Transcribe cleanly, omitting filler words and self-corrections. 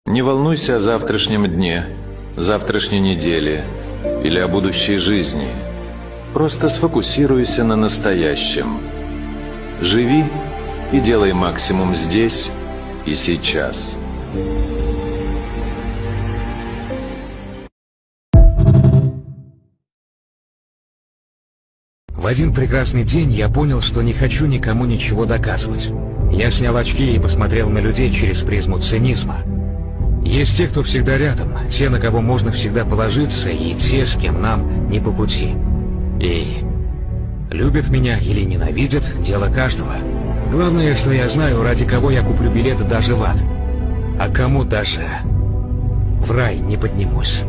Не волнуйся о завтрашнем дне, завтрашней неделе или о будущей жизни. Просто сфокусируйся на настоящем. Живи и делай максимум здесь и сейчас. В один прекрасный день я понял, что не хочу никому ничего доказывать. Я снял очки и посмотрел на людей через призму цинизма. Есть те, кто всегда рядом, те, на кого можно всегда положиться, и те, с кем нам не по пути. И любят меня или ненавидят — дело каждого. Главное, что я знаю, ради кого я куплю билеты даже в ад. А кому даже в рай не поднимусь.